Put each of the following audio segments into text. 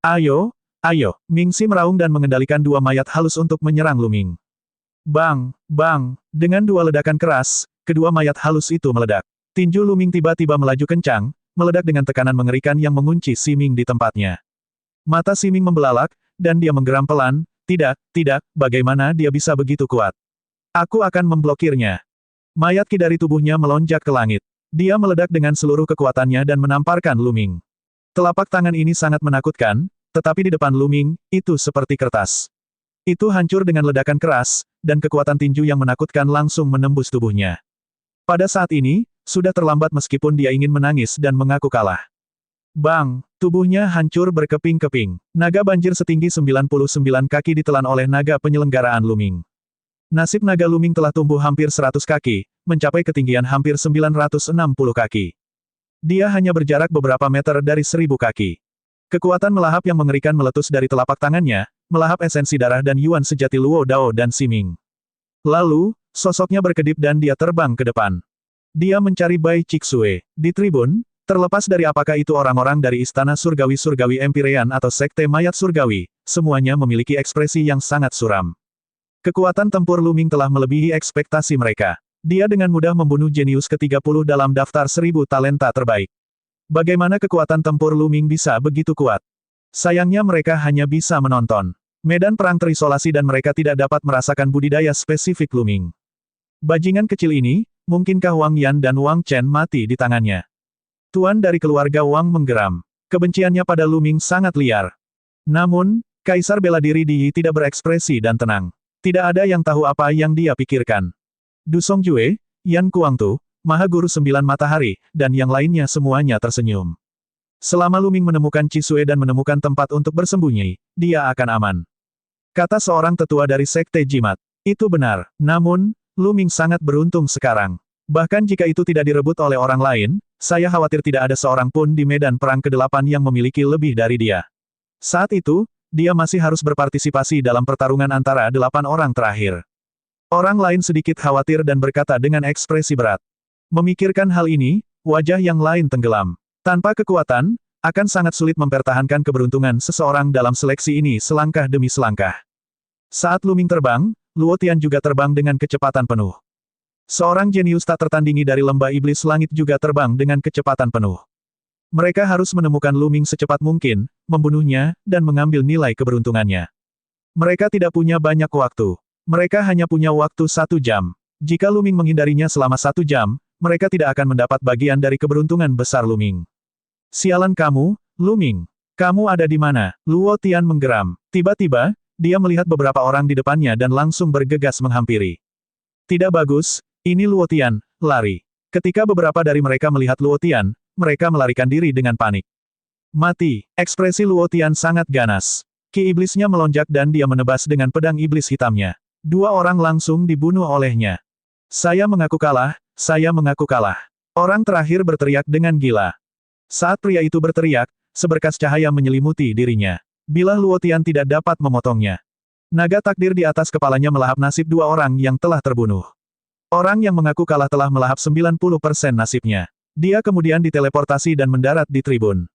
Ayo, ayo, Mingxi meraung dan mengendalikan dua mayat halus untuk menyerang Luming. Bang, bang, dengan dua ledakan keras, kedua mayat halus itu meledak. Tinju Luming tiba-tiba melaju kencang, meledak dengan tekanan mengerikan yang mengunci Si Ming di tempatnya. Mata Si Ming membelalak, dan dia menggeram pelan, tidak, bagaimana dia bisa begitu kuat? Aku akan memblokirnya. Mayat ki dari tubuhnya melonjak ke langit. Dia meledak dengan seluruh kekuatannya dan menamparkan Luming. Telapak tangan ini sangat menakutkan, tetapi di depan Luming, itu seperti kertas. Itu hancur dengan ledakan keras, dan kekuatan tinju yang menakutkan langsung menembus tubuhnya. Pada saat ini, sudah terlambat meskipun dia ingin menangis dan mengaku kalah. Bang! Tubuhnya hancur berkeping-keping. Naga banjir setinggi 99 kaki ditelan oleh naga penyelenggaraan Luming. Nasib naga Luming telah tumbuh hampir 100 kaki, mencapai ketinggian hampir 960 kaki. Dia hanya berjarak beberapa meter dari 1000 kaki. Kekuatan melahap yang mengerikan meletus dari telapak tangannya, melahap esensi darah dan yuan sejati Luo Dao dan Si Ming. Lalu, sosoknya berkedip dan dia terbang ke depan. Dia mencari Bai Cixue. Di tribun, terlepas dari apakah itu orang-orang dari Istana Surgawi-Surgawi Empyrean atau Sekte Mayat Surgawi, semuanya memiliki ekspresi yang sangat suram. Kekuatan tempur Luming telah melebihi ekspektasi mereka. Dia dengan mudah membunuh jenius ke-30 dalam daftar 1000 talenta terbaik. Bagaimana kekuatan tempur Luming bisa begitu kuat? Sayangnya mereka hanya bisa menonton. Medan perang terisolasi dan mereka tidak dapat merasakan budidaya spesifik Luming. Bajingan kecil ini, mungkinkah Wang Yan dan Wang Chen mati di tangannya? Tuan dari keluarga Wang menggeram. Kebenciannya pada Luming sangat liar. Namun, Kaisar bela diri Di Yi tidak berekspresi dan tenang. Tidak ada yang tahu apa yang dia pikirkan. Du Songjue, Yan Kuangtu, Maha Guru Sembilan Matahari, dan yang lainnya semuanya tersenyum. Selama Luming menemukan Cisue dan menemukan tempat untuk bersembunyi, dia akan aman. Kata seorang tetua dari Sekte Jimat. Itu benar. Namun, Luming sangat beruntung sekarang. Bahkan jika itu tidak direbut oleh orang lain, saya khawatir tidak ada seorang pun di medan perang ke-8 yang memiliki lebih dari dia. Saat itu, dia masih harus berpartisipasi dalam pertarungan antara 8 orang terakhir. Orang lain sedikit khawatir dan berkata dengan ekspresi berat. Memikirkan hal ini, wajah yang lain tenggelam. Tanpa kekuatan, akan sangat sulit mempertahankan keberuntungan seseorang dalam seleksi ini selangkah demi selangkah. Saat Luming terbang, Luo Tian juga terbang dengan kecepatan penuh. Seorang jenius tak tertandingi dari lembah iblis langit juga terbang dengan kecepatan penuh. Mereka harus menemukan Luming secepat mungkin, membunuhnya, dan mengambil nilai keberuntungannya. Mereka tidak punya banyak waktu. Mereka hanya punya waktu 1 jam. Jika Luming menghindarinya selama 1 jam, mereka tidak akan mendapat bagian dari keberuntungan besar Luming. Sialan kamu, Luming. Kamu ada di mana? Luo Tian menggeram. Tiba-tiba, dia melihat beberapa orang di depannya dan langsung bergegas menghampiri. Tidak bagus. Ini Luo Tian, lari. Ketika beberapa dari mereka melihat Luo Tian, mereka melarikan diri dengan panik. Mati. Ekspresi Luo Tian sangat ganas. Ki iblisnya melonjak dan dia menebas dengan pedang iblis hitamnya. 2 orang langsung dibunuh olehnya. Saya mengaku kalah, saya mengaku kalah. Orang terakhir berteriak dengan gila. Saat pria itu berteriak, seberkas cahaya menyelimuti dirinya. Bila Luo Tian tidak dapat memotongnya. Naga takdir di atas kepalanya melahap nasib 2 orang yang telah terbunuh. Orang yang mengaku kalah telah melahap 90% nasibnya. Dia kemudian diteleportasi dan mendarat di tribun.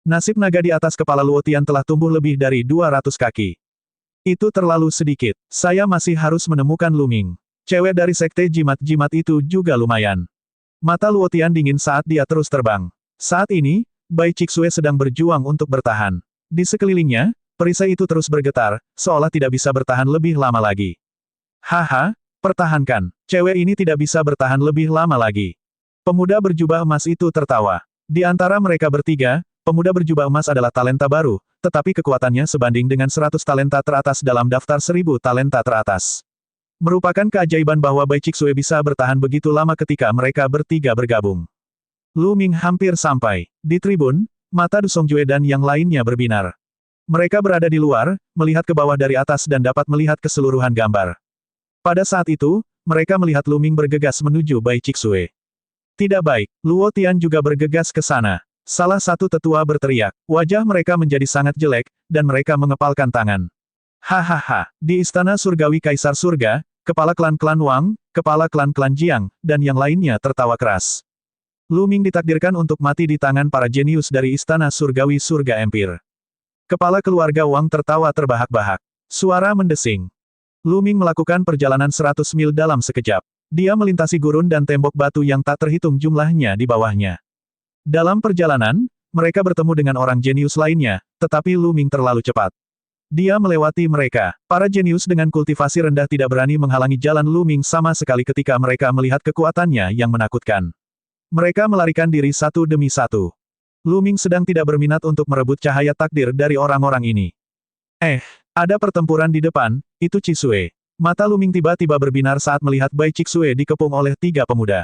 Nasib naga di atas kepala Luo Tian telah tumbuh lebih dari 200 kaki. Itu terlalu sedikit. Saya masih harus menemukan Luming. Cewek dari Sekte Jimat-Jimat itu juga lumayan. Mata Luo Tian dingin saat dia terus terbang. Saat ini, Bai Cixue sedang berjuang untuk bertahan. Di sekelilingnya, perisai itu terus bergetar, seolah tidak bisa bertahan lebih lama lagi. Haha, pertahankan. Cewek ini tidak bisa bertahan lebih lama lagi. Pemuda berjubah emas itu tertawa. Di antara mereka bertiga, pemuda berjubah emas adalah talenta baru, tetapi kekuatannya sebanding dengan 100 talenta teratas dalam daftar 1000 talenta teratas. Merupakan keajaiban bahwa Bai Cixue bisa bertahan begitu lama ketika mereka bertiga bergabung. Luming hampir sampai. Di tribun, mata Du Songjue dan yang lainnya berbinar. Mereka berada di luar, melihat ke bawah dari atas dan dapat melihat keseluruhan gambar. Pada saat itu, mereka melihat Luming bergegas menuju Bai Cixue. Tidak baik, Luo Tian juga bergegas ke sana. Salah satu tetua berteriak. Wajah mereka menjadi sangat jelek, dan mereka mengepalkan tangan. Hahaha, di Istana Surgawi Kaisar Surga, kepala klan-klan Wang, kepala klan-klan Jiang, dan yang lainnya tertawa keras. Luming ditakdirkan untuk mati di tangan para jenius dari Istana Surgawi Surga Empire. Kepala keluarga Wang tertawa terbahak-bahak. Suara mendesing. Lu Ming melakukan perjalanan 100 mil dalam sekejap. Dia melintasi gurun dan tembok batu yang tak terhitung jumlahnya di bawahnya. Dalam perjalanan, mereka bertemu dengan orang jenius lainnya, tetapi Lu Ming terlalu cepat. Dia melewati mereka. Para jenius dengan kultivasi rendah tidak berani menghalangi jalan Lu Ming sama sekali ketika mereka melihat kekuatannya yang menakutkan. Mereka melarikan diri satu demi satu. Lu Ming sedang tidak berminat untuk merebut cahaya takdir dari orang-orang ini. Ada pertempuran di depan, itu Cisue. Mata Lu Ming tiba-tiba berbinar saat melihat Bai Cisue dikepung oleh 3 pemuda.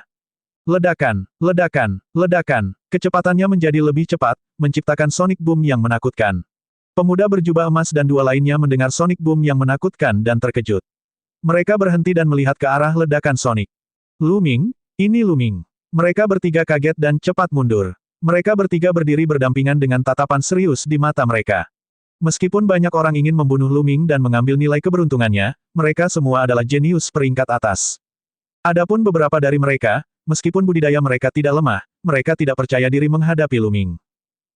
Ledakan, ledakan, ledakan. Kecepatannya menjadi lebih cepat, menciptakan sonic boom yang menakutkan. Pemuda berjubah emas dan 2 lainnya mendengar sonic boom yang menakutkan dan terkejut. Mereka berhenti dan melihat ke arah ledakan sonic. Lu Ming, ini Lu Ming. Mereka bertiga kaget dan cepat mundur. Mereka bertiga berdiri berdampingan dengan tatapan serius di mata mereka. Meskipun banyak orang ingin membunuh Lu Ming dan mengambil nilai keberuntungannya, mereka semua adalah jenius peringkat atas. Adapun beberapa dari mereka, meskipun budidaya mereka tidak lemah, mereka tidak percaya diri menghadapi Lu Ming.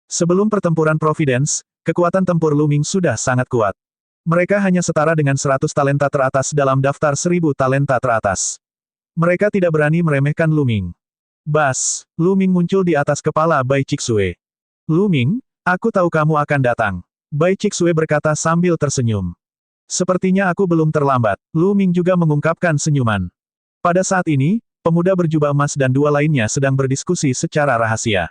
Sebelum pertempuran Providence, kekuatan tempur Lu Ming sudah sangat kuat. Mereka hanya setara dengan 100 talenta teratas dalam daftar 1000 talenta teratas. Mereka tidak berani meremehkan Lu Ming. Bas, Lu Ming muncul di atas kepala Bai Cisue. Lu Ming, aku tahu kamu akan datang. Bai Cisue berkata sambil tersenyum. Sepertinya aku belum terlambat. Lu Ming juga mengungkapkan senyuman. Pada saat ini, pemuda berjubah emas dan 2 lainnya sedang berdiskusi secara rahasia.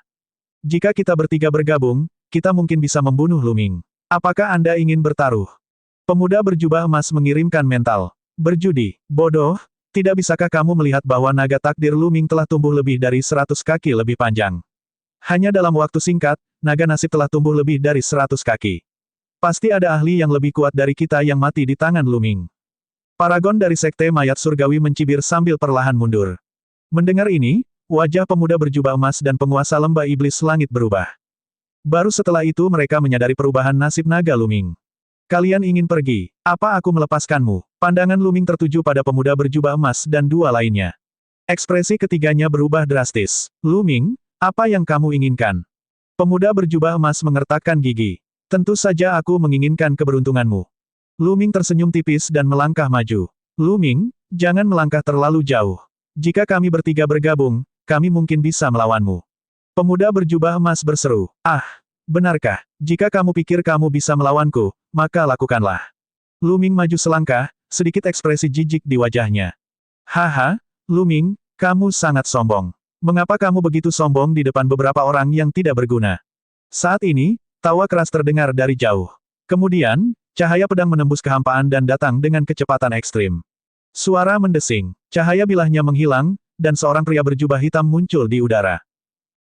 Jika kita bertiga bergabung, kita mungkin bisa membunuh Lu Ming. Apakah Anda ingin bertaruh? Pemuda berjubah emas mengirimkan mental. Berjudi, bodoh, tidak bisakah kamu melihat bahwa naga takdir Lu Ming telah tumbuh lebih dari 100 kaki lebih panjang? Hanya dalam waktu singkat, naga nasib telah tumbuh lebih dari 100 kaki. Pasti ada ahli yang lebih kuat dari kita yang mati di tangan Lu Ming. Paragon dari Sekte Mayat Surgawi mencibir sambil perlahan mundur. Mendengar ini, wajah pemuda berjubah emas dan penguasa lembah iblis langit berubah. Baru setelah itu mereka menyadari perubahan nasib naga Lu Ming. Kalian ingin pergi? Apa aku melepaskanmu? Pandangan Lu Ming tertuju pada pemuda berjubah emas dan 2 lainnya. Ekspresi ketiganya berubah drastis. Lu Ming, apa yang kamu inginkan? Pemuda berjubah emas mengertakkan gigi. Tentu saja aku menginginkan keberuntunganmu. Lu Ming tersenyum tipis dan melangkah maju. Lu Ming, jangan melangkah terlalu jauh. Jika kami bertiga bergabung, kami mungkin bisa melawanmu. Pemuda berjubah emas berseru. Benarkah? Jika kamu pikir kamu bisa melawanku, maka lakukanlah. Lu Ming maju selangkah, sedikit ekspresi jijik di wajahnya. Haha, Lu Ming, kamu sangat sombong. Mengapa kamu begitu sombong di depan beberapa orang yang tidak berguna? Saat ini, tawa keras terdengar dari jauh. Kemudian, cahaya pedang menembus kehampaan dan datang dengan kecepatan ekstrim. Suara mendesing, cahaya bilahnya menghilang, dan seorang pria berjubah hitam muncul di udara.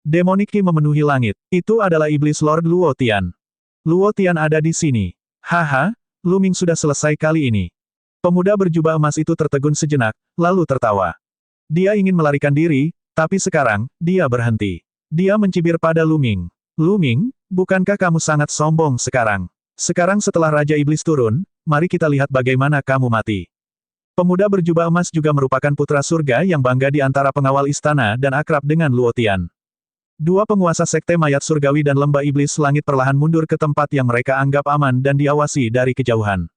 Demonic Qi memenuhi langit. Itu adalah iblis Lord Luo Tian. Luo Tian ada di sini. Haha, Lu Ming sudah selesai kali ini. Pemuda berjubah emas itu tertegun sejenak, lalu tertawa. Dia ingin melarikan diri, tapi sekarang, dia berhenti. Dia mencibir pada Lu Ming. Lu Ming, bukankah kamu sangat sombong sekarang? Sekarang setelah Raja Iblis turun, mari kita lihat bagaimana kamu mati. Pemuda berjubah emas juga merupakan putra surga yang bangga di antara pengawal istana dan akrab dengan Luo Tian. 2 penguasa Sekte Mayat Surgawi dan Lembah Iblis Langit perlahan mundur ke tempat yang mereka anggap aman dan diawasi dari kejauhan.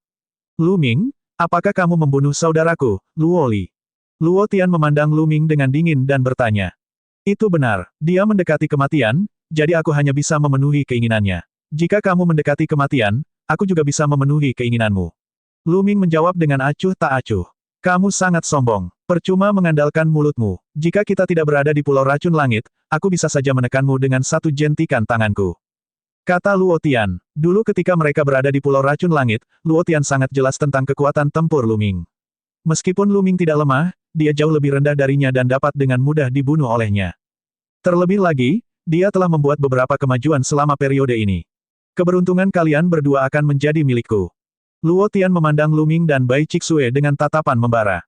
Lu Ming, apakah kamu membunuh saudaraku, Luo Li? Luo Tian memandang Lu Ming dengan dingin dan bertanya. Itu benar, dia mendekati kematian, jadi aku hanya bisa memenuhi keinginannya. Jika kamu mendekati kematian, aku juga bisa memenuhi keinginanmu. Lu Ming menjawab dengan acuh tak acuh. Kamu sangat sombong. Percuma mengandalkan mulutmu. Jika kita tidak berada di Pulau Racun Langit, aku bisa saja menekanmu dengan 1 jentikan tanganku. Kata Luo Tian. Dulu ketika mereka berada di Pulau Racun Langit, Luo Tian sangat jelas tentang kekuatan tempur Lu Ming. Meskipun Lu Ming tidak lemah, dia jauh lebih rendah darinya dan dapat dengan mudah dibunuh olehnya. Terlebih lagi, dia telah membuat beberapa kemajuan selama periode ini. Keberuntungan kalian berdua akan menjadi milikku. Luo Tian memandang Lu Ming dan Bai Cisue dengan tatapan membara.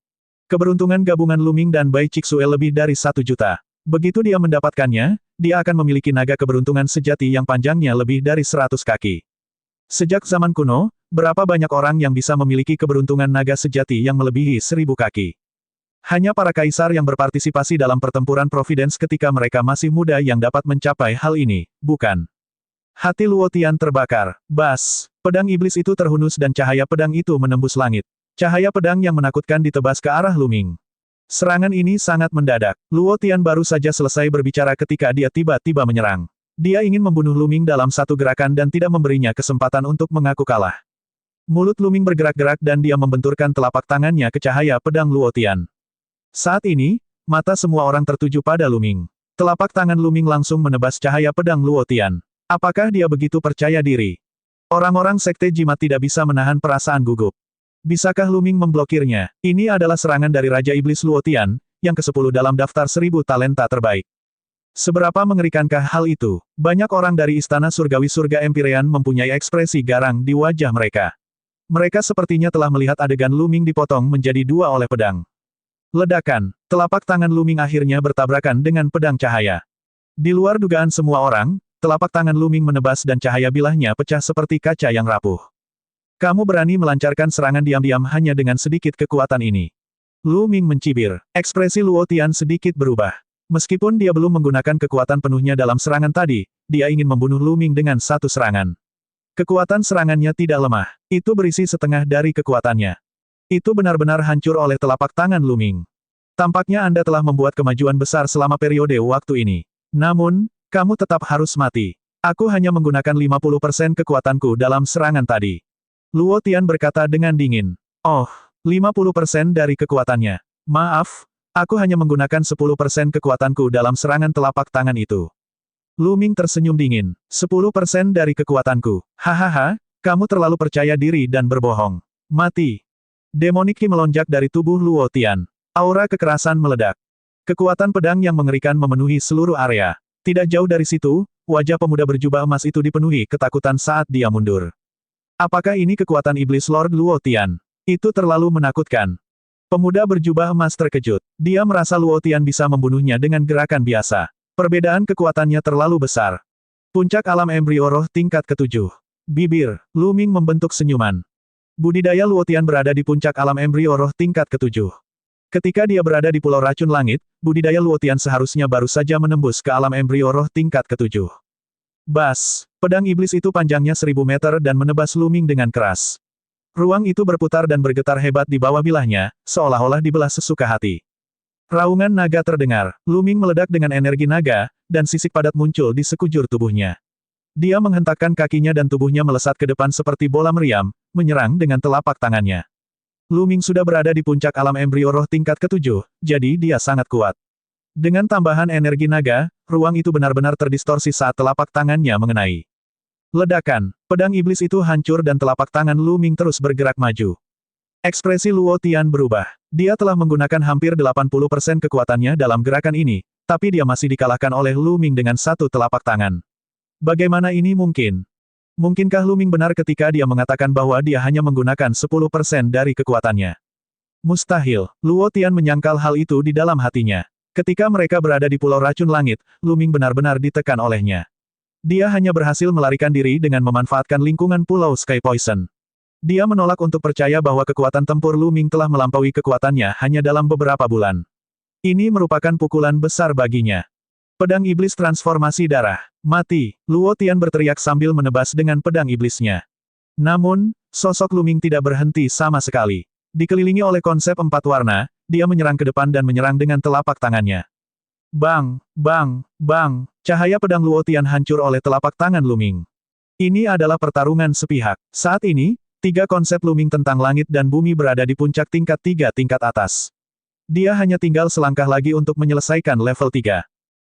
Keberuntungan gabungan Lu Ming dan Bai Cisue lebih dari 1 juta. Begitu dia mendapatkannya, dia akan memiliki naga keberuntungan sejati yang panjangnya lebih dari 100 kaki. Sejak zaman kuno, berapa banyak orang yang bisa memiliki keberuntungan naga sejati yang melebihi 1000 kaki. Hanya para kaisar yang berpartisipasi dalam pertempuran Providence ketika mereka masih muda yang dapat mencapai hal ini, bukan? Hati Luo Tian terbakar. Bas! Pedang iblis itu terhunus dan cahaya pedang itu menembus langit. Cahaya pedang yang menakutkan ditebas ke arah Lu Ming. Serangan ini sangat mendadak. Luo Tian baru saja selesai berbicara ketika dia tiba-tiba menyerang. Dia ingin membunuh Lu Ming dalam satu gerakan dan tidak memberinya kesempatan untuk mengaku kalah. Mulut Lu Ming bergerak-gerak dan dia membenturkan telapak tangannya ke cahaya pedang Luo Tian. Saat ini, mata semua orang tertuju pada Lu Ming. Telapak tangan Lu Ming langsung menebas cahaya pedang Luo Tian. Apakah dia begitu percaya diri? Orang-orang Sekte Jimat tidak bisa menahan perasaan gugup. Bisakah Lu Ming memblokirnya? Ini adalah serangan dari Raja Iblis Luo Tian, yang ke-10 dalam daftar 1000 talenta terbaik. Seberapa mengerikankah hal itu? Banyak orang dari Istana Surgawi Surga Empyrean mempunyai ekspresi garang di wajah mereka. Mereka sepertinya telah melihat adegan Lu Ming dipotong menjadi dua oleh pedang. Ledakan, telapak tangan Lu Ming akhirnya bertabrakan dengan pedang cahaya. Di luar dugaan semua orang, telapak tangan Lu Ming menebas dan cahaya bilahnya pecah seperti kaca yang rapuh. Kamu berani melancarkan serangan diam-diam hanya dengan sedikit kekuatan ini. Lu Ming mencibir. Ekspresi Luo Tian sedikit berubah. Meskipun dia belum menggunakan kekuatan penuhnya dalam serangan tadi, dia ingin membunuh Lu Ming dengan satu serangan. Kekuatan serangannya tidak lemah. Itu berisi setengah dari kekuatannya. Itu benar-benar hancur oleh telapak tangan Lu Ming. Tampaknya Anda telah membuat kemajuan besar selama periode waktu ini. Namun, kamu tetap harus mati. Aku hanya menggunakan 50% kekuatanku dalam serangan tadi. Luo Tian berkata dengan dingin. Oh, 50% dari kekuatannya. Maaf, aku hanya menggunakan 10% kekuatanku dalam serangan telapak tangan itu. Lu Ming tersenyum dingin. 10% dari kekuatanku. Hahaha, kamu terlalu percaya diri dan berbohong. Mati. Demonik Qi melonjak dari tubuh Luo Tian. Aura kekerasan meledak. Kekuatan pedang yang mengerikan memenuhi seluruh area. Tidak jauh dari situ, wajah pemuda berjubah emas itu dipenuhi ketakutan saat dia mundur. Apakah ini kekuatan iblis Lord Luo Tian? Itu terlalu menakutkan. Pemuda berjubah emas terkejut. Dia merasa Luo Tian bisa membunuhnya dengan gerakan biasa. Perbedaan kekuatannya terlalu besar. Puncak alam embrio roh tingkat ke-7. Bibir, Lu Ming membentuk senyuman. Budidaya Luo Tian berada di puncak alam embrio roh tingkat ke-7. Ketika dia berada di Pulau Racun Langit, budidaya Luo Tian seharusnya baru saja menembus ke alam embrio roh tingkat ke-7. Bas! Pedang iblis itu panjangnya 1000 meter dan menebas Lu Ming dengan keras. Ruang itu berputar dan bergetar hebat di bawah bilahnya, seolah-olah dibelah sesuka hati. Raungan naga terdengar, Lu Ming meledak dengan energi naga, dan sisik padat muncul di sekujur tubuhnya. Dia menghentakkan kakinya dan tubuhnya melesat ke depan seperti bola meriam, menyerang dengan telapak tangannya. Lu Ming sudah berada di puncak alam embrio roh tingkat ke-7, jadi dia sangat kuat. Dengan tambahan energi naga, ruang itu benar-benar terdistorsi saat telapak tangannya mengenai. Ledakan, pedang iblis itu hancur dan telapak tangan Lu Ming terus bergerak maju. Ekspresi Luo Tian berubah. Dia telah menggunakan hampir 80% kekuatannya dalam gerakan ini, tapi dia masih dikalahkan oleh Lu Ming dengan satu telapak tangan. Bagaimana ini mungkin? Mungkinkah Lu Ming benar ketika dia mengatakan bahwa dia hanya menggunakan 10% dari kekuatannya? Mustahil, Luo Tian menyangkal hal itu di dalam hatinya. Ketika mereka berada di Pulau Racun Langit, Lu Ming benar-benar ditekan olehnya. Dia hanya berhasil melarikan diri dengan memanfaatkan lingkungan Pulau Sky Poison. Dia menolak untuk percaya bahwa kekuatan tempur Lu Ming telah melampaui kekuatannya hanya dalam beberapa bulan. Ini merupakan pukulan besar baginya. Pedang iblis transformasi darah. Mati, Luo Tian berteriak sambil menebas dengan pedang iblisnya. Namun, sosok Lu Ming tidak berhenti sama sekali. Dikelilingi oleh konsep 4 warna, dia menyerang ke depan dan menyerang dengan telapak tangannya. Bang, bang, bang, cahaya pedang Luo Tian hancur oleh telapak tangan Lu Ming. Ini adalah pertarungan sepihak. Saat ini, 3 konsep Lu Ming tentang langit dan bumi berada di puncak tingkat 3 tingkat atas. Dia hanya tinggal selangkah lagi untuk menyelesaikan level 3.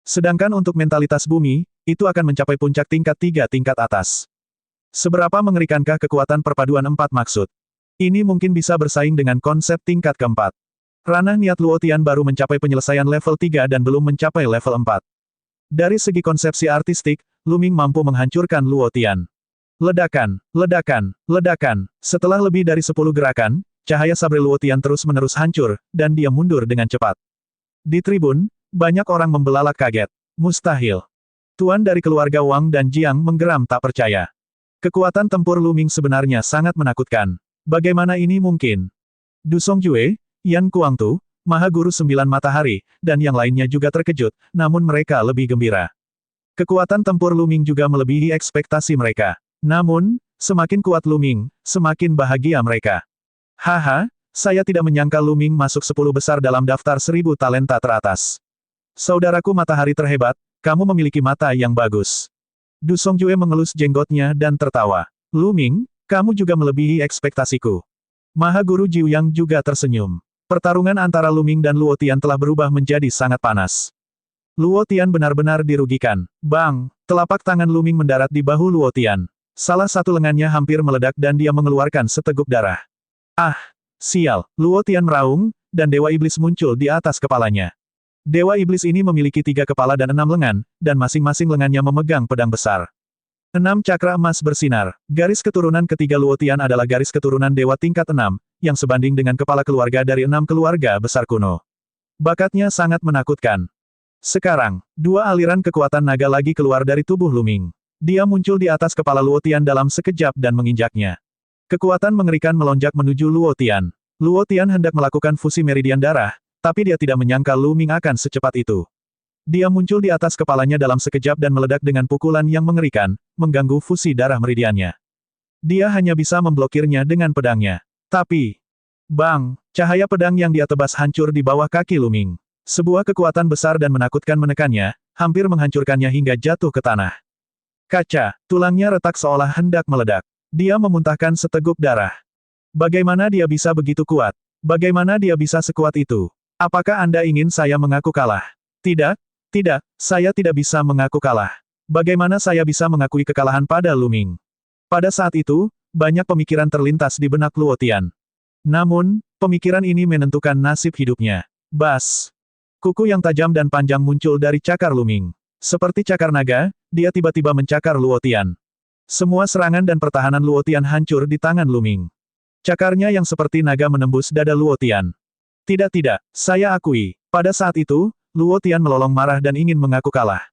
Sedangkan untuk mentalitas bumi, itu akan mencapai puncak tingkat 3 tingkat atas. Seberapa mengerikankah kekuatan perpaduan 4 maksud? Ini mungkin bisa bersaing dengan konsep tingkat keempat. Ranah niat Luo Tian baru mencapai penyelesaian level 3 dan belum mencapai level 4. Dari segi konsepsi artistik, Lu Ming mampu menghancurkan Luo Tian. Ledakan, ledakan, ledakan. Setelah lebih dari 10 gerakan, cahaya sabre Luo Tian terus-menerus hancur, dan dia mundur dengan cepat. Di tribun, banyak orang membelalak kaget. Mustahil. Tuan dari keluarga Wang dan Jiang menggeram tak percaya. Kekuatan tempur Lu Ming sebenarnya sangat menakutkan. Bagaimana ini mungkin? Du Songjue, Yan Kuangtu, Maha Guru 9 Matahari, dan yang lainnya juga terkejut, namun mereka lebih gembira. Kekuatan tempur Lu Ming juga melebihi ekspektasi mereka. Namun, semakin kuat Lu Ming, semakin bahagia mereka. Haha, saya tidak menyangka Lu Ming masuk 10 besar dalam daftar 1000 talenta teratas. Saudaraku matahari terhebat, kamu memiliki mata yang bagus. Du Songjue mengelus jenggotnya dan tertawa. Lu Ming, kamu juga melebihi ekspektasiku. Maha Guru Jiu Yang juga tersenyum. Pertarungan antara Lu Ming dan Luo Tian telah berubah menjadi sangat panas. Luo Tian benar-benar dirugikan. Bang, telapak tangan Lu Ming mendarat di bahu Luo Tian. Salah satu lengannya hampir meledak dan dia mengeluarkan seteguk darah. Ah, sial, Luo Tian meraung, dan Dewa Iblis muncul di atas kepalanya. Dewa Iblis ini memiliki 3 kepala dan 6 lengan, dan masing-masing lengannya memegang pedang besar. 6 cakra emas bersinar. Garis keturunan ketiga Luo Tian adalah garis keturunan dewa tingkat 6, yang sebanding dengan kepala keluarga dari 6 keluarga besar kuno. Bakatnya sangat menakutkan. Sekarang, 2 aliran kekuatan naga lagi keluar dari tubuh Lu Ming. Dia muncul di atas kepala Luo Tian dalam sekejap dan menginjaknya. Kekuatan mengerikan melonjak menuju Luo Tian. Luo Tian hendak melakukan fusi meridian darah, tapi dia tidak menyangka Lu Ming akan secepat itu. Dia muncul di atas kepalanya dalam sekejap dan meledak dengan pukulan yang mengerikan, mengganggu fusi darah meridiannya. Dia hanya bisa memblokirnya dengan pedangnya. Tapi, bang, cahaya pedang yang dia tebas hancur di bawah kaki Lu Ming. Sebuah kekuatan besar dan menakutkan menekannya, hampir menghancurkannya hingga jatuh ke tanah. Kaca, tulangnya retak seolah hendak meledak. Dia memuntahkan seteguk darah. Bagaimana dia bisa begitu kuat? Bagaimana dia bisa sekuat itu? Apakah Anda ingin saya mengaku kalah? Tidak, tidak, saya tidak bisa mengaku kalah. Bagaimana saya bisa mengakui kekalahan pada Lu Ming? Pada saat itu, banyak pemikiran terlintas di benak Luo Tian. Namun, pemikiran ini menentukan nasib hidupnya. Bas! Kuku yang tajam dan panjang muncul dari cakar Lu Ming. Seperti cakar naga, dia tiba-tiba mencakar Luo Tian. Semua serangan dan pertahanan Luo Tian hancur di tangan Lu Ming. Cakarnya yang seperti naga menembus dada Luo Tian. Tidak, saya akui. Pada saat itu, Luo Tian melolong marah dan ingin mengaku kalah.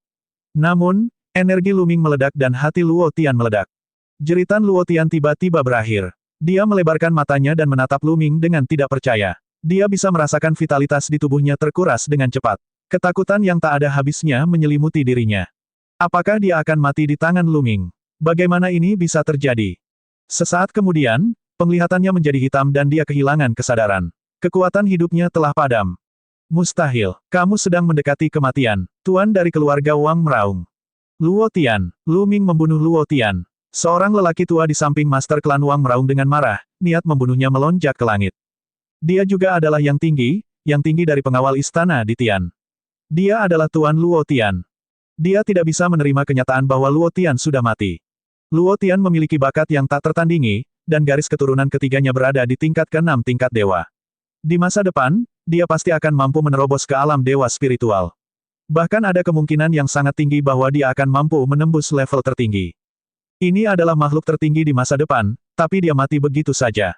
Namun, energi Lu Ming meledak dan hati Luo Tian meledak. Jeritan Luo Tian tiba-tiba berakhir. Dia melebarkan matanya dan menatap Lu Ming dengan tidak percaya. Dia bisa merasakan vitalitas di tubuhnya terkuras dengan cepat. Ketakutan yang tak ada habisnya menyelimuti dirinya. Apakah dia akan mati di tangan Lu Ming? Bagaimana ini bisa terjadi? Sesaat kemudian, penglihatannya menjadi hitam dan dia kehilangan kesadaran. Kekuatan hidupnya telah padam. Mustahil, kamu sedang mendekati kematian. Tuan dari keluarga Wang meraung. Luo Tian, Lu Ming membunuh Luo Tian. Seorang lelaki tua di samping master klan Wang meraung dengan marah, niat membunuhnya melonjak ke langit. Dia juga adalah yang tinggi dari pengawal istana di Tian. Dia adalah Tuan Luo Tian. Dia tidak bisa menerima kenyataan bahwa Luo Tian sudah mati. Luo Tian memiliki bakat yang tak tertandingi, dan garis keturunan ketiganya berada di tingkat ke-6 tingkat dewa. Di masa depan, dia pasti akan mampu menerobos ke alam dewa spiritual. Bahkan ada kemungkinan yang sangat tinggi bahwa dia akan mampu menembus level tertinggi. Ini adalah makhluk tertinggi di masa depan, tapi dia mati begitu saja.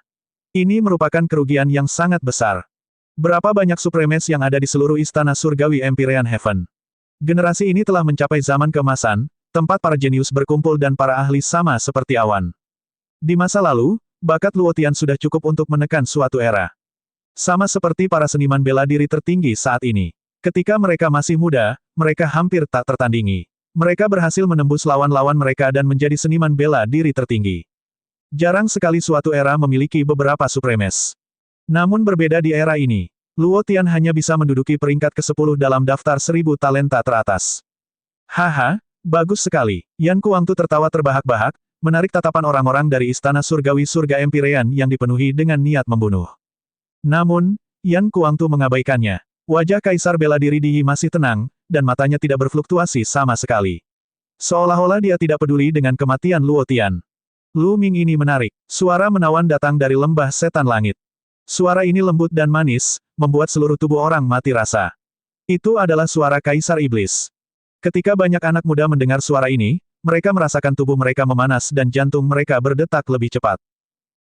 Ini merupakan kerugian yang sangat besar. Berapa banyak supremes yang ada di seluruh istana surgawi Empyrean Heaven? Generasi ini telah mencapai zaman keemasan, tempat para jenius berkumpul dan para ahli sama seperti awan. Di masa lalu, bakat Luo Tian sudah cukup untuk menekan suatu era. Sama seperti para seniman bela diri tertinggi saat ini. Ketika mereka masih muda, mereka hampir tak tertandingi. Mereka berhasil menembus lawan-lawan mereka dan menjadi seniman bela diri tertinggi. Jarang sekali suatu era memiliki beberapa supremes. Namun berbeda di era ini. Luo Tian hanya bisa menduduki peringkat ke-10 dalam daftar 1000 talenta teratas. Haha, bagus sekali. Yan Kuangtu tertawa terbahak-bahak, menarik tatapan orang-orang dari istana surgawi surga Empyrean yang dipenuhi dengan niat membunuh. Namun, Yan Kuangtu mengabaikannya. Wajah Kaisar bela diri Di Yi masih tenang, dan matanya tidak berfluktuasi sama sekali. Seolah-olah dia tidak peduli dengan kematian Luo Tian. Lu Ming ini menarik. Suara menawan datang dari lembah setan langit. Suara ini lembut dan manis, membuat seluruh tubuh orang mati rasa. Itu adalah suara Kaisar Iblis. Ketika banyak anak muda mendengar suara ini, mereka merasakan tubuh mereka memanas dan jantung mereka berdetak lebih cepat.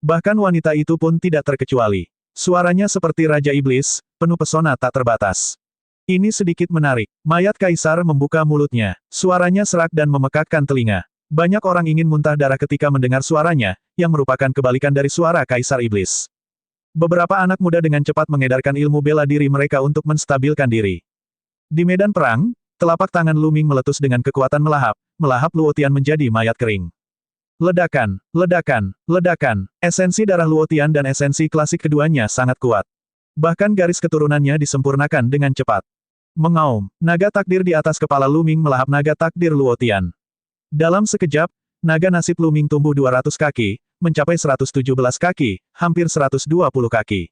Bahkan wanita itu pun tidak terkecuali. Suaranya seperti Raja Iblis, penuh pesona tak terbatas. Ini sedikit menarik. Mayat Kaisar membuka mulutnya. Suaranya serak dan memekakkan telinga. Banyak orang ingin muntah darah ketika mendengar suaranya, yang merupakan kebalikan dari suara Kaisar Iblis. Beberapa anak muda dengan cepat mengedarkan ilmu bela diri mereka untuk menstabilkan diri. Di medan perang, telapak tangan Lu Ming meletus dengan kekuatan melahap Luo Tian menjadi mayat kering. Ledakan, ledakan, ledakan, esensi darah Luo Tian dan esensi klasik keduanya sangat kuat. Bahkan garis keturunannya disempurnakan dengan cepat. Mengaum, naga takdir di atas kepala Lu Ming melahap naga takdir Luo Tian. Dalam sekejap, naga nasib Lu Ming tumbuh 200 kaki, mencapai 117 kaki, hampir 120 kaki.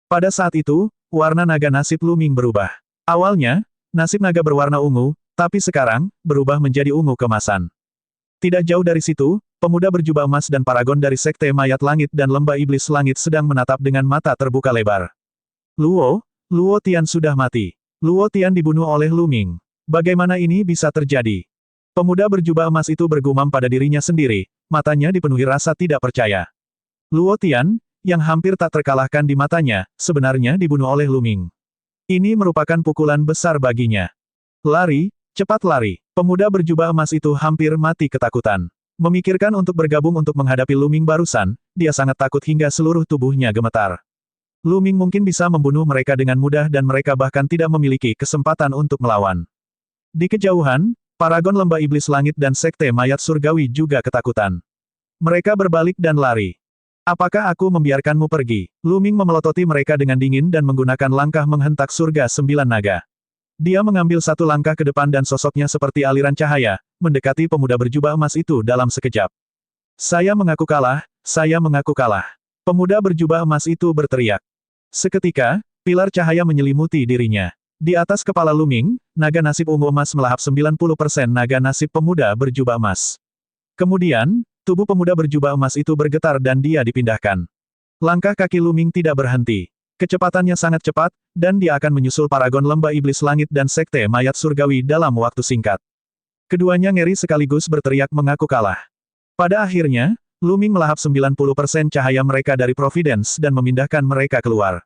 Pada saat itu, warna naga nasib Lu Ming berubah. Awalnya, nasib naga berwarna ungu, tapi sekarang, berubah menjadi ungu kemasan. Tidak jauh dari situ, pemuda berjubah emas dan paragon dari Sekte Mayat Langit dan Lembah Iblis Langit sedang menatap dengan mata terbuka lebar. Luo Tian sudah mati. Luo Tian dibunuh oleh Lu Ming. Bagaimana ini bisa terjadi? Pemuda berjubah emas itu bergumam pada dirinya sendiri, matanya dipenuhi rasa tidak percaya. Luo Tian, yang hampir tak terkalahkan di matanya, sebenarnya dibunuh oleh Lu Ming. Ini merupakan pukulan besar baginya. Lari, cepat lari. Pemuda berjubah emas itu hampir mati ketakutan. Memikirkan untuk bergabung untuk menghadapi Lu Ming barusan, dia sangat takut hingga seluruh tubuhnya gemetar. Lu Ming mungkin bisa membunuh mereka dengan mudah dan mereka bahkan tidak memiliki kesempatan untuk melawan. Di kejauhan, paragon Lembah Iblis Langit dan Sekte Mayat Surgawi juga ketakutan. Mereka berbalik dan lari. Apakah aku membiarkanmu pergi? Lu Ming memelototi mereka dengan dingin dan menggunakan langkah menghentak surga 9 naga. Dia mengambil satu langkah ke depan dan sosoknya seperti aliran cahaya, mendekati pemuda berjubah emas itu dalam sekejap. Saya mengaku kalah, saya mengaku kalah. Pemuda berjubah emas itu berteriak. Seketika, pilar cahaya menyelimuti dirinya. Di atas kepala Lu Ming, naga nasib ungu emas melahap 90% naga nasib pemuda berjubah emas. Kemudian, tubuh pemuda berjubah emas itu bergetar dan dia dipindahkan. Langkah kaki Lu Ming tidak berhenti. Kecepatannya sangat cepat, dan dia akan menyusul paragon Lembah Iblis Langit dan Sekte Mayat Surgawi dalam waktu singkat. Keduanya ngeri sekaligus berteriak mengaku kalah. Pada akhirnya, Lu Ming melahap 90% cahaya mereka dari Providence dan memindahkan mereka keluar.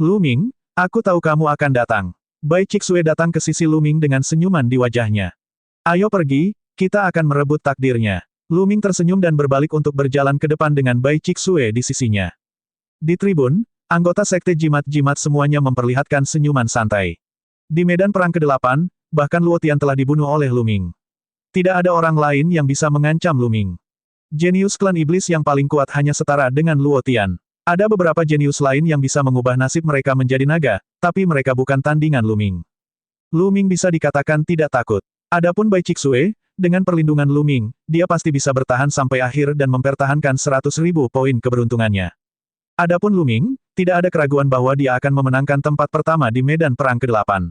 Lu Ming, aku tahu kamu akan datang. Bai Chixue datang ke sisi Lu Ming dengan senyuman di wajahnya. Ayo pergi, kita akan merebut takdirnya. Lu Ming tersenyum dan berbalik untuk berjalan ke depan dengan Bai Chixue di sisinya. Di tribun, anggota Sekte Jimat-Jimat semuanya memperlihatkan senyuman santai. Di medan perang ke-8, bahkan Luo Tian telah dibunuh oleh Lu Ming. Tidak ada orang lain yang bisa mengancam Lu Ming. Jenius klan iblis yang paling kuat hanya setara dengan Luo Tian. Ada beberapa jenius lain yang bisa mengubah nasib mereka menjadi naga, tapi mereka bukan tandingan Lu Ming. Lu Ming bisa dikatakan tidak takut. Adapun Bai Chixue, dengan perlindungan Lu Ming, dia pasti bisa bertahan sampai akhir dan mempertahankan 100.000 poin keberuntungannya. Adapun Lu Ming, tidak ada keraguan bahwa dia akan memenangkan tempat pertama di medan perang ke-8.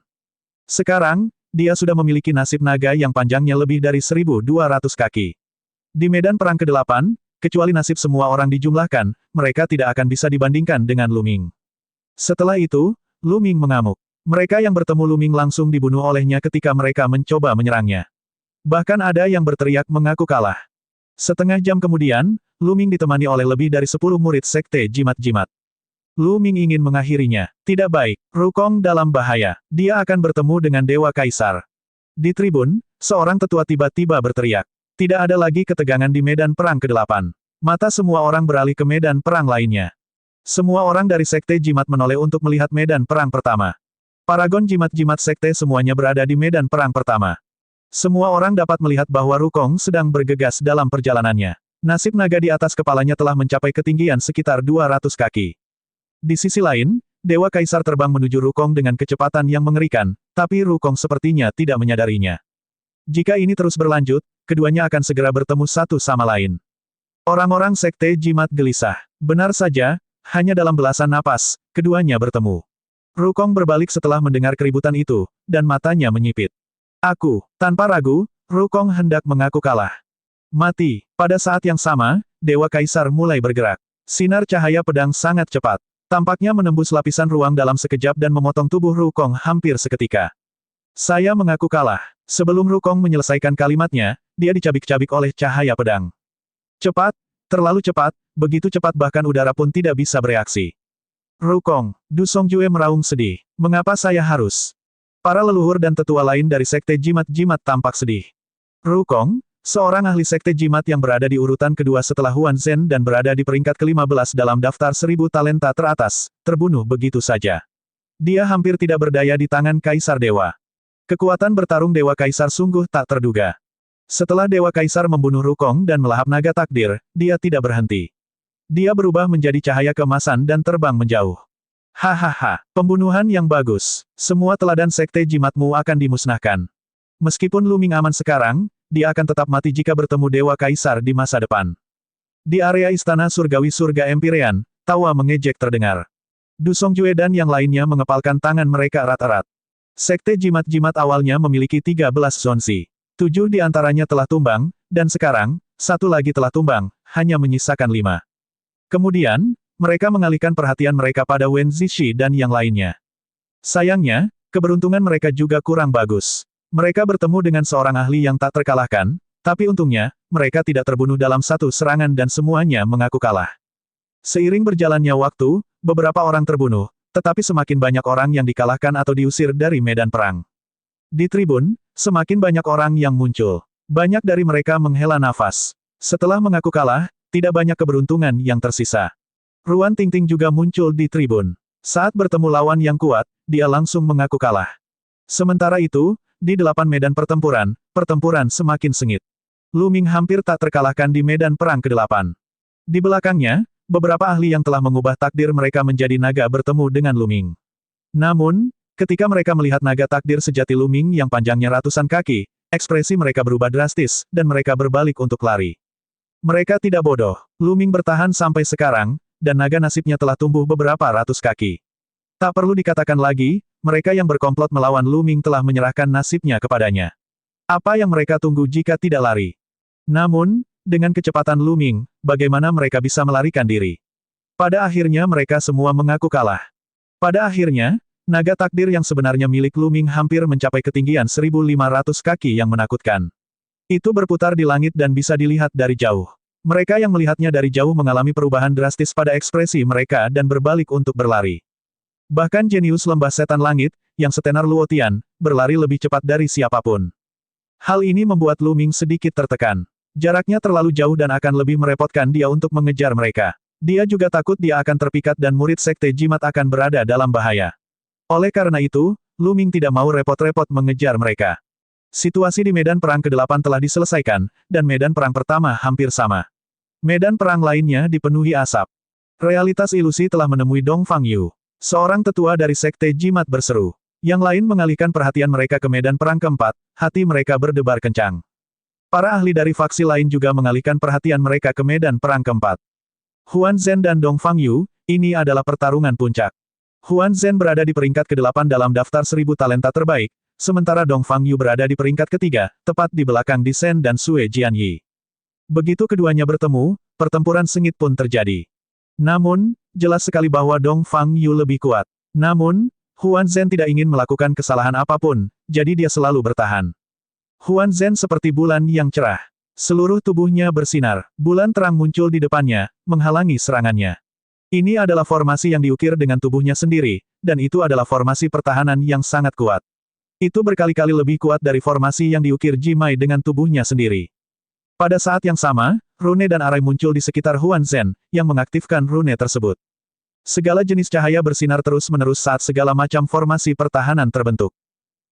Sekarang, dia sudah memiliki nasib naga yang panjangnya lebih dari 1.200 kaki. Di medan perang ke-8, kecuali nasib semua orang dijumlahkan, mereka tidak akan bisa dibandingkan dengan Lu Ming. Setelah itu, Lu Ming mengamuk. Mereka yang bertemu Lu Ming langsung dibunuh olehnya ketika mereka mencoba menyerangnya. Bahkan ada yang berteriak mengaku kalah. Setengah jam kemudian, Lu Ming ditemani oleh lebih dari 10 murid Sekte Jimat-Jimat. Lu Ming ingin mengakhirinya. Tidak baik, Rukong dalam bahaya. Dia akan bertemu dengan Dewa Kaisar. Di tribun, seorang tetua tiba-tiba berteriak. Tidak ada lagi ketegangan di medan perang ke-8. Mata semua orang beralih ke medan perang lainnya. Semua orang dari Sekte Jimat menoleh untuk melihat medan perang pertama. Paragon Jimat-Jimat Sekte semuanya berada di medan perang pertama. Semua orang dapat melihat bahwa Rukong sedang bergegas dalam perjalanannya. Nasib naga di atas kepalanya telah mencapai ketinggian sekitar 200 kaki. Di sisi lain, Dewa Kaisar terbang menuju Rukong dengan kecepatan yang mengerikan, tapi Rukong sepertinya tidak menyadarinya. Jika ini terus berlanjut, keduanya akan segera bertemu satu sama lain. Orang-orang Sekte Jimat gelisah. Benar saja, hanya dalam belasan napas, keduanya bertemu. Rukong berbalik setelah mendengar keributan itu, dan matanya menyipit. Tanpa ragu, Rukong hendak mengaku kalah. Mati. Pada saat yang sama, Dewa Kaisar mulai bergerak. Sinar cahaya pedang sangat cepat. Tampaknya menembus lapisan ruang dalam sekejap dan memotong tubuh Rukong hampir seketika. Saya mengaku kalah. Sebelum Rukong menyelesaikan kalimatnya, dia dicabik-cabik oleh cahaya pedang. Cepat, terlalu cepat, begitu cepat bahkan udara pun tidak bisa bereaksi. Rukong, Du Songjue meraung sedih. Mengapa saya harus? Para leluhur dan tetua lain dari Sekte Jimat-Jimat tampak sedih. Rukong, seorang ahli Sekte Jimat yang berada di urutan kedua setelah Huan Zhen dan berada di peringkat ke-15 dalam daftar 1000 talenta teratas, terbunuh begitu saja. Dia hampir tidak berdaya di tangan Kaisar Dewa. Kekuatan bertarung Dewa Kaisar sungguh tak terduga. Setelah Dewa Kaisar membunuh Rukong dan melahap naga takdir, dia tidak berhenti. Dia berubah menjadi cahaya keemasan dan terbang menjauh. Hahaha, pembunuhan yang bagus. Semua teladan sekte jimatmu akan dimusnahkan. Meskipun Lu Ming aman sekarang, dia akan tetap mati jika bertemu Dewa Kaisar di masa depan. Di area istana surgawi surga Empyrean, tawa mengejek terdengar. Du Songjue dan yang lainnya mengepalkan tangan mereka erat-erat. Sekte jimat-jimat awalnya memiliki 13 zonsi. 7 di antaranya telah tumbang, dan sekarang, 1 lagi telah tumbang, hanya menyisakan 5. Kemudian, mereka mengalihkan perhatian mereka pada Wen Zishi dan yang lainnya. Sayangnya, keberuntungan mereka juga kurang bagus. Mereka bertemu dengan seorang ahli yang tak terkalahkan, tapi untungnya, mereka tidak terbunuh dalam satu serangan dan semuanya mengaku kalah. Seiring berjalannya waktu, beberapa orang terbunuh, tetapi semakin banyak orang yang dikalahkan atau diusir dari medan perang. Di tribun, semakin banyak orang yang muncul. Banyak dari mereka menghela nafas. Setelah mengaku kalah, tidak banyak keberuntungan yang tersisa. Ruan Tingting juga muncul di tribun. Saat bertemu lawan yang kuat, dia langsung mengaku kalah. Sementara itu, di 8 medan pertempuran, pertempuran semakin sengit. Lu Ming hampir tak terkalahkan di medan perang ke-8. Di belakangnya, beberapa ahli yang telah mengubah takdir mereka menjadi naga bertemu dengan Lu Ming. Namun, ketika mereka melihat naga takdir sejati Lu Ming yang panjangnya ratusan kaki, ekspresi mereka berubah drastis, dan mereka berbalik untuk lari. Mereka tidak bodoh. Lu Ming bertahan sampai sekarang, dan naga nasibnya telah tumbuh beberapa ratus kaki. Tak perlu dikatakan lagi, mereka yang berkomplot melawan Lu Ming telah menyerahkan nasibnya kepadanya. Apa yang mereka tunggu jika tidak lari? Namun, dengan kecepatan Lu Ming, bagaimana mereka bisa melarikan diri? Pada akhirnya mereka semua mengaku kalah. Pada akhirnya, naga takdir yang sebenarnya milik Lu Ming hampir mencapai ketinggian 1.500 kaki yang menakutkan. Itu berputar di langit dan bisa dilihat dari jauh. Mereka yang melihatnya dari jauh mengalami perubahan drastis pada ekspresi mereka dan berbalik untuk berlari. Bahkan jenius lembah setan langit, yang setenar Luotian, berlari lebih cepat dari siapapun. Hal ini membuat Lu Ming sedikit tertekan. Jaraknya terlalu jauh dan akan lebih merepotkan dia untuk mengejar mereka. Dia juga takut dia akan terpikat dan murid sekte jimat akan berada dalam bahaya. Oleh karena itu, Lu Ming tidak mau repot-repot mengejar mereka. Situasi di medan perang ke-8 telah diselesaikan, dan medan perang pertama hampir sama. Medan perang lainnya dipenuhi asap. Realitas ilusi telah menemui Dong Fang Yu. Seorang tetua dari sekte jimat berseru. Yang lain mengalihkan perhatian mereka ke medan perang keempat, hati mereka berdebar kencang. Para ahli dari faksi lain juga mengalihkan perhatian mereka ke medan perang keempat. Huan Zhen dan Dong Fang Yu, ini adalah pertarungan puncak. Huan Zhen berada di peringkat ke-8 dalam daftar 1000 talenta terbaik, sementara Dong Fang Yu berada di peringkat ketiga, tepat di belakang Di Shen dan Sue Jianyi. Begitu keduanya bertemu, pertempuran sengit pun terjadi. Namun, jelas sekali bahwa Dong Fang Yu lebih kuat. Namun, Huan Zhen tidak ingin melakukan kesalahan apapun, jadi dia selalu bertahan. Huan Zhen seperti bulan yang cerah. Seluruh tubuhnya bersinar, bulan terang muncul di depannya, menghalangi serangannya. Ini adalah formasi yang diukir dengan tubuhnya sendiri, dan itu adalah formasi pertahanan yang sangat kuat. Itu berkali-kali lebih kuat dari formasi yang diukir Jimai dengan tubuhnya sendiri. Pada saat yang sama, rune dan arai muncul di sekitar Huan Zhen, yang mengaktifkan rune tersebut. Segala jenis cahaya bersinar terus-menerus saat segala macam formasi pertahanan terbentuk.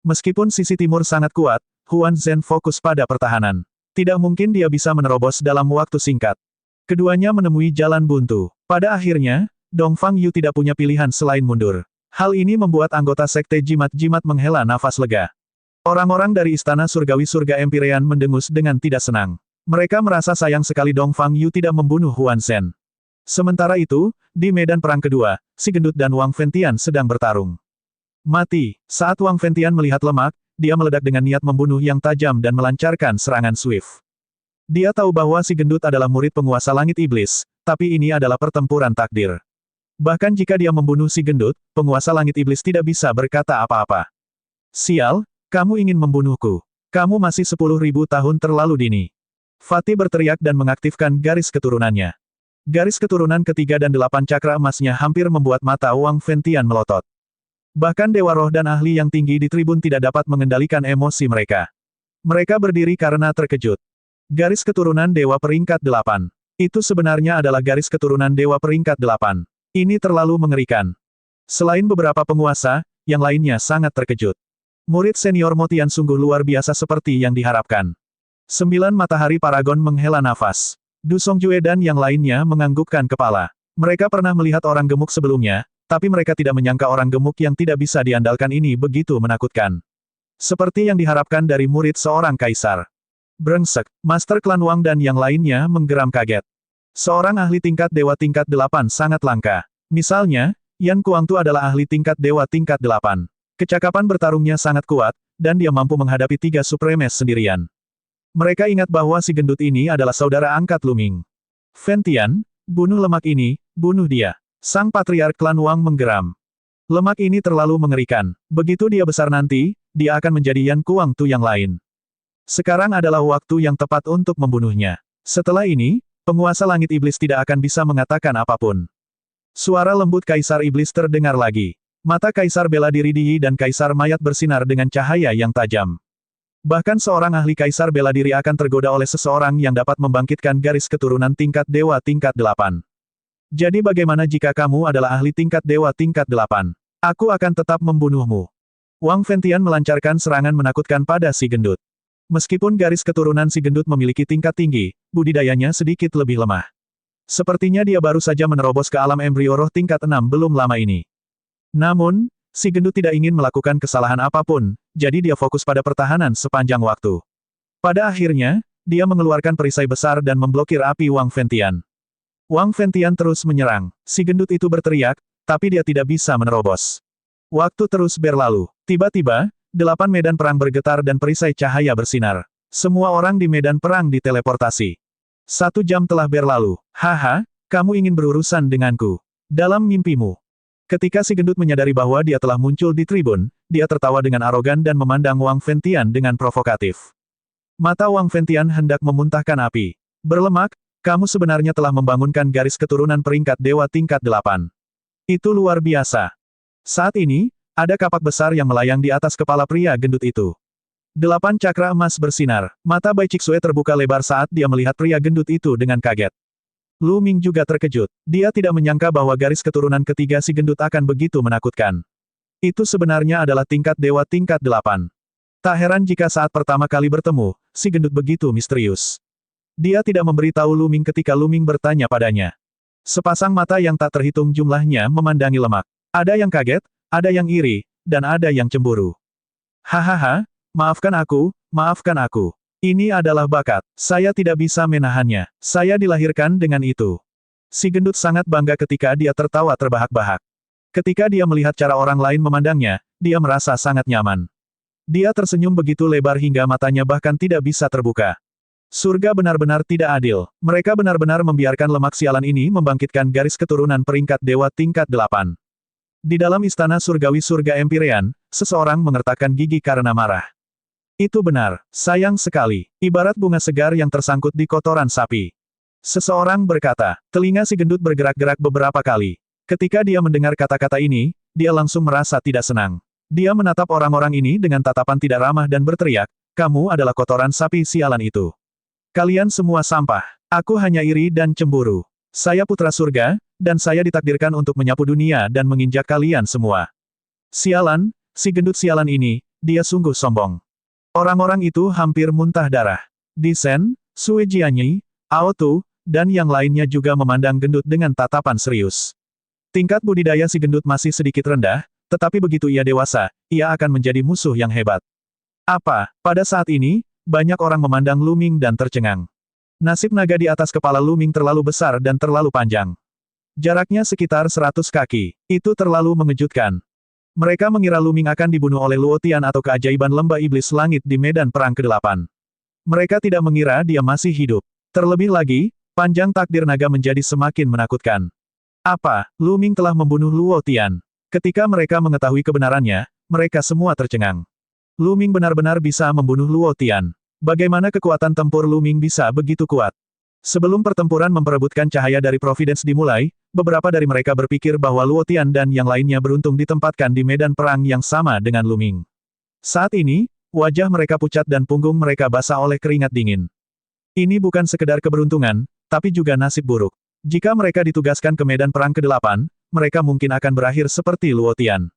Meskipun sisi timur sangat kuat, Huan Zhen fokus pada pertahanan. Tidak mungkin dia bisa menerobos dalam waktu singkat. Keduanya menemui jalan buntu. Pada akhirnya, Dong Fang Yu tidak punya pilihan selain mundur. Hal ini membuat anggota sekte jimat-jimat menghela nafas lega. Orang-orang dari istana surgawi surga Empyrean mendengus dengan tidak senang. Mereka merasa sayang sekali Dong Fang Yu tidak membunuh Huan Zhen. Sementara itu, di medan perang kedua, Si Gendut dan Wang Fengtian sedang bertarung. Mati. Saat Wang Fengtian melihat lemak, dia meledak dengan niat membunuh yang tajam dan melancarkan serangan swift. Dia tahu bahwa Si Gendut adalah murid penguasa langit iblis, tapi ini adalah pertempuran takdir. Bahkan jika dia membunuh Si Gendut, penguasa langit iblis tidak bisa berkata apa-apa. Sial, kamu ingin membunuhku. Kamu masih 10.000 tahun terlalu dini. Fatih berteriak dan mengaktifkan garis keturunannya. Garis keturunan ketiga dan 8 cakra emasnya hampir membuat mata Wang Fengtian melotot. Bahkan Dewa Roh dan ahli yang tinggi di tribun tidak dapat mengendalikan emosi mereka. Mereka berdiri karena terkejut. Garis keturunan Dewa peringkat 8. Itu sebenarnya adalah garis keturunan Dewa peringkat 8. Ini terlalu mengerikan. Selain beberapa penguasa, yang lainnya sangat terkejut. Murid senior Mo Tian sungguh luar biasa seperti yang diharapkan. 9 matahari paragon menghela nafas. Du Songjue dan yang lainnya menganggukkan kepala. Mereka pernah melihat orang gemuk sebelumnya, tapi mereka tidak menyangka orang gemuk yang tidak bisa diandalkan ini begitu menakutkan. Seperti yang diharapkan dari murid seorang kaisar. Brengsek, Master Klan Wang dan yang lainnya menggeram kaget. Seorang ahli tingkat dewa tingkat 8 sangat langka. Misalnya, Yan Kuangtu adalah ahli tingkat dewa tingkat 8. Kecakapan bertarungnya sangat kuat, dan dia mampu menghadapi 3 Supremes sendirian. Mereka ingat bahwa si gendut ini adalah saudara angkat Lu Ming. Fen Tian, bunuh lemak ini, bunuh dia. Sang patriark klan Wang menggeram. Lemak ini terlalu mengerikan. Begitu dia besar nanti, dia akan menjadi Yan Kuangtu yang lain. Sekarang adalah waktu yang tepat untuk membunuhnya. Setelah ini, penguasa langit iblis tidak akan bisa mengatakan apapun. Suara lembut Kaisar Iblis terdengar lagi. Mata Kaisar bela diri Di dan Kaisar Mayat bersinar dengan cahaya yang tajam. Bahkan seorang ahli Kaisar bela diri akan tergoda oleh seseorang yang dapat membangkitkan garis keturunan tingkat dewa tingkat 8. Jadi bagaimana jika kamu adalah ahli tingkat dewa tingkat 8? Aku akan tetap membunuhmu. Wang Fentian melancarkan serangan menakutkan pada si gendut. Meskipun garis keturunan si gendut memiliki tingkat tinggi, budidayanya sedikit lebih lemah. Sepertinya dia baru saja menerobos ke alam embrio roh tingkat 6 belum lama ini. Namun, si gendut tidak ingin melakukan kesalahan apapun, jadi dia fokus pada pertahanan sepanjang waktu. Pada akhirnya, dia mengeluarkan perisai besar dan memblokir api Wang Fentian. Wang Fentian terus menyerang. Si gendut itu berteriak, tapi dia tidak bisa menerobos. Waktu terus berlalu. Tiba-tiba, 8 medan perang bergetar dan perisai cahaya bersinar. Semua orang di medan perang diteleportasi. 1 jam telah berlalu. Haha, kamu ingin berurusan denganku. Dalam mimpimu. Ketika si gendut menyadari bahwa dia telah muncul di tribun, dia tertawa dengan arogan dan memandang Wang Fentian dengan provokatif. Mata Wang Fentian hendak memuntahkan api. Berlemak, kamu sebenarnya telah membangunkan garis keturunan peringkat dewa tingkat 8. Itu luar biasa. Saat ini, ada kapak besar yang melayang di atas kepala pria gendut itu. 8 cakra emas bersinar. Mata Bai Chixue terbuka lebar saat dia melihat pria gendut itu dengan kaget. Lu Ming juga terkejut. Dia tidak menyangka bahwa garis keturunan ketiga si gendut akan begitu menakutkan. Itu sebenarnya adalah tingkat dewa tingkat 8. Tak heran jika saat pertama kali bertemu, si gendut begitu misterius. Dia tidak memberitahu Lu Ming ketika Lu Ming bertanya padanya. Sepasang mata yang tak terhitung jumlahnya memandangi lemak. Ada yang kaget, ada yang iri, dan ada yang cemburu. Hahaha, maafkan aku, maafkan aku. Ini adalah bakat. Saya tidak bisa menahannya. Saya dilahirkan dengan itu. Si gendut sangat bangga ketika dia tertawa terbahak-bahak. Ketika dia melihat cara orang lain memandangnya, dia merasa sangat nyaman. Dia tersenyum begitu lebar hingga matanya bahkan tidak bisa terbuka. Surga benar-benar tidak adil. Mereka benar-benar membiarkan lemak sialan ini membangkitkan garis keturunan peringkat dewa tingkat 8. Di dalam istana surgawi surga Empirean, seseorang mengertakkan gigi karena marah. Itu benar, sayang sekali. Ibarat bunga segar yang tersangkut di kotoran sapi. Seseorang berkata, telinga si gendut bergerak-gerak beberapa kali. Ketika dia mendengar kata-kata ini, dia langsung merasa tidak senang. Dia menatap orang-orang ini dengan tatapan tidak ramah dan berteriak, kamu adalah kotoran sapi sialan itu. Kalian semua sampah. Aku hanya iri dan cemburu. Saya putra surga, dan saya ditakdirkan untuk menyapu dunia dan menginjak kalian semua. Sialan, si gendut sialan ini, dia sungguh sombong. Orang-orang itu hampir muntah darah. Di Sen, Sui Jianyi, Ao Tu, dan yang lainnya juga memandang gendut dengan tatapan serius. Tingkat budidaya si gendut masih sedikit rendah, tetapi begitu ia dewasa, ia akan menjadi musuh yang hebat. Apa, pada saat ini, banyak orang memandang Lu Ming dan tercengang. Nasib naga di atas kepala Lu Ming terlalu besar dan terlalu panjang. Jaraknya sekitar 100 kaki. Itu terlalu mengejutkan. Mereka mengira Lu Ming akan dibunuh oleh Luo Tian atau keajaiban lembah iblis langit di medan perang ke-8. Mereka tidak mengira dia masih hidup. Terlebih lagi, panjang takdir naga menjadi semakin menakutkan. Apa, Lu Ming telah membunuh Luo Tian? Ketika mereka mengetahui kebenarannya, mereka semua tercengang. Lu Ming benar-benar bisa membunuh Luo Tian. Bagaimana kekuatan tempur Lu Ming bisa begitu kuat? Sebelum pertempuran memperebutkan cahaya dari Providence dimulai, beberapa dari mereka berpikir bahwa Luo Tian dan yang lainnya beruntung ditempatkan di medan perang yang sama dengan Lu Ming. Saat ini, wajah mereka pucat dan punggung mereka basah oleh keringat dingin. Ini bukan sekedar keberuntungan, tapi juga nasib buruk. Jika mereka ditugaskan ke medan perang ke-8, mereka mungkin akan berakhir seperti Luo Tian.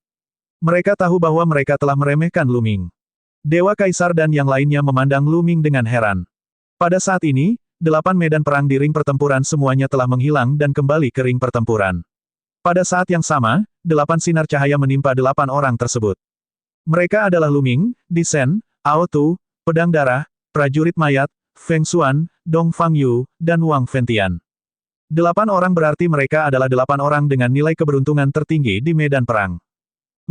Mereka tahu bahwa mereka telah meremehkan Lu Ming. Dewa Kaisar dan yang lainnya memandang Lu Ming dengan heran. Pada saat ini, 8 medan perang di ring pertempuran semuanya telah menghilang dan kembali ke ring pertempuran. Pada saat yang sama, 8 sinar cahaya menimpa 8 orang tersebut. Mereka adalah Lu Ming, Di Shen, Ao Tu, Pedang Darah, Prajurit Mayat, Feng Xuan, Dong Fangyu, dan Wang Fengtian. 8 orang berarti mereka adalah 8 orang dengan nilai keberuntungan tertinggi di medan perang.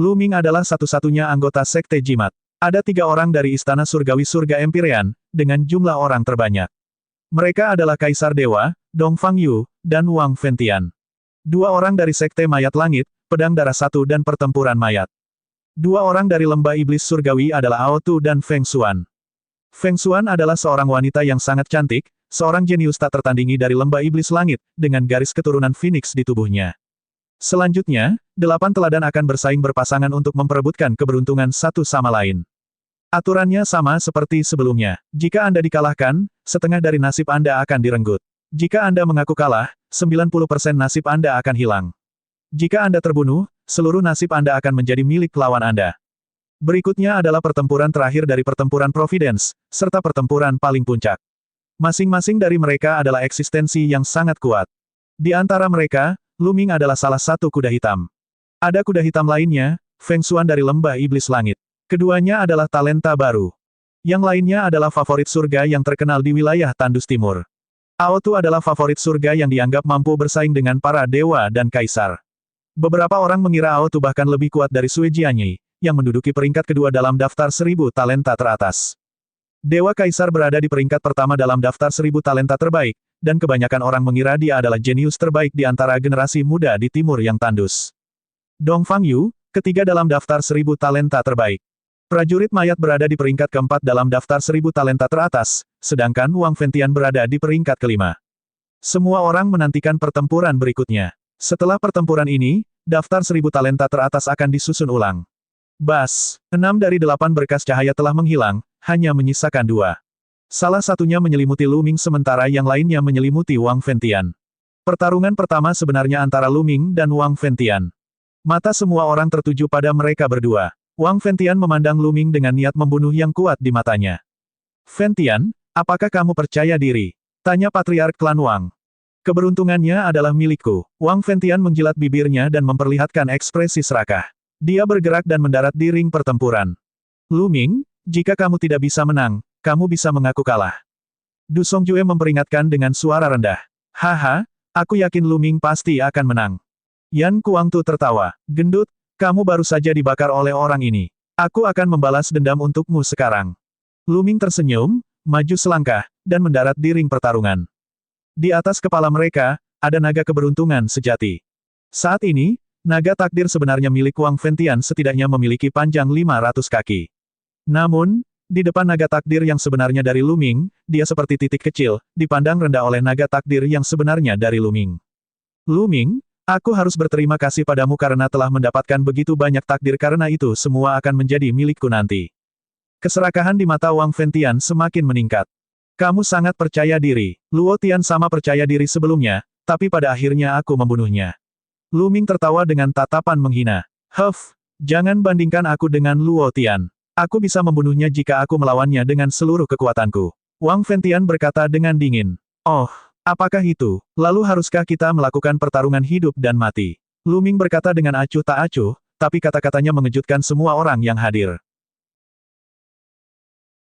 Lu Ming adalah satu-satunya anggota Sekte Jimat. Ada 3 orang dari Istana Surgawi Surga Empyrean, dengan jumlah orang terbanyak. Mereka adalah Kaisar Dewa, Dong Fangyu, dan Wang Fengtian. 2 orang dari Sekte Mayat Langit, Pedang Darah 1 dan Pertempuran Mayat. 2 orang dari Lembah Iblis Surgawi adalah Ao Tu dan Feng Xuan. Feng Xuan adalah seorang wanita yang sangat cantik, seorang jenius tak tertandingi dari Lembah Iblis Langit, dengan garis keturunan Phoenix di tubuhnya. Selanjutnya, 8 teladan akan bersaing berpasangan untuk memperebutkan keberuntungan satu sama lain. Aturannya sama seperti sebelumnya. Jika Anda dikalahkan, setengah dari nasib Anda akan direnggut. Jika Anda mengaku kalah, 90% nasib Anda akan hilang. Jika Anda terbunuh, seluruh nasib Anda akan menjadi milik lawan Anda. Berikutnya adalah pertempuran terakhir dari pertempuran Providence, serta pertempuran paling puncak. Masing-masing dari mereka adalah eksistensi yang sangat kuat. Di antara mereka, Lu Ming adalah salah satu kuda hitam. Ada kuda hitam lainnya, Feng Xuan dari Lembah Iblis Langit. Keduanya adalah talenta baru. Yang lainnya adalah favorit surga yang terkenal di wilayah Tandus Timur. Ao Tu adalah favorit surga yang dianggap mampu bersaing dengan para dewa dan kaisar. Beberapa orang mengira Ao Tu bahkan lebih kuat dari Sui Jianyi, yang menduduki peringkat kedua dalam daftar 1000 talenta teratas. Dewa Kaisar berada di peringkat pertama dalam daftar 1000 talenta terbaik, dan kebanyakan orang mengira dia adalah jenius terbaik di antara generasi muda di timur yang tandus. Dong Fangyu, ketiga dalam daftar 1000 talenta terbaik. Prajurit Mayat berada di peringkat keempat dalam daftar 1000 talenta teratas, sedangkan Wang Fengtian berada di peringkat kelima. Semua orang menantikan pertempuran berikutnya. Setelah pertempuran ini, daftar 1000 talenta teratas akan disusun ulang. Bas, 6 dari 8 berkas cahaya telah menghilang, hanya menyisakan 2. Salah satunya menyelimuti Lu Ming sementara yang lainnya menyelimuti Wang Fengtian. Pertarungan pertama sebenarnya antara Lu Ming dan Wang Fengtian. Mata semua orang tertuju pada mereka berdua. Wang Fengtian memandang Lu Ming dengan niat membunuh yang kuat di matanya. Fengtian, apakah kamu percaya diri? Tanya Patriark Klan Wang. Keberuntungannya adalah milikku. Wang Fengtian menjilat bibirnya dan memperlihatkan ekspresi serakah. Dia bergerak dan mendarat di ring pertempuran. Lu Ming, jika kamu tidak bisa menang, kamu bisa mengaku kalah. Du Songjue memperingatkan dengan suara rendah. Haha, aku yakin Lu Ming pasti akan menang. Yan Kuangtu tertawa. Gendut, kamu baru saja dibakar oleh orang ini. Aku akan membalas dendam untukmu sekarang. Lu Ming tersenyum, maju selangkah, dan mendarat di ring pertarungan. Di atas kepala mereka, ada naga keberuntungan sejati. Saat ini, naga takdir sebenarnya milik Wang Fengtian setidaknya memiliki panjang 500 kaki. Namun, di depan naga takdir yang sebenarnya dari Lu Ming, dia seperti titik kecil, dipandang rendah oleh naga takdir yang sebenarnya dari Lu Ming. Lu Ming, aku harus berterima kasih padamu karena telah mendapatkan begitu banyak takdir karena itu semua akan menjadi milikku nanti. Keserakahan di mata Wang Fengtian semakin meningkat. Kamu sangat percaya diri. Luo Tian sama percaya diri sebelumnya, tapi pada akhirnya aku membunuhnya. Lu Ming tertawa dengan tatapan menghina. Huff, jangan bandingkan aku dengan Luo Tian. Aku bisa membunuhnya jika aku melawannya dengan seluruh kekuatanku. Wang Fengtian berkata dengan dingin. Oh, apakah itu? Lalu haruskah kita melakukan pertarungan hidup dan mati? Lu Ming berkata dengan acuh tak acuh, tapi kata-katanya mengejutkan semua orang yang hadir.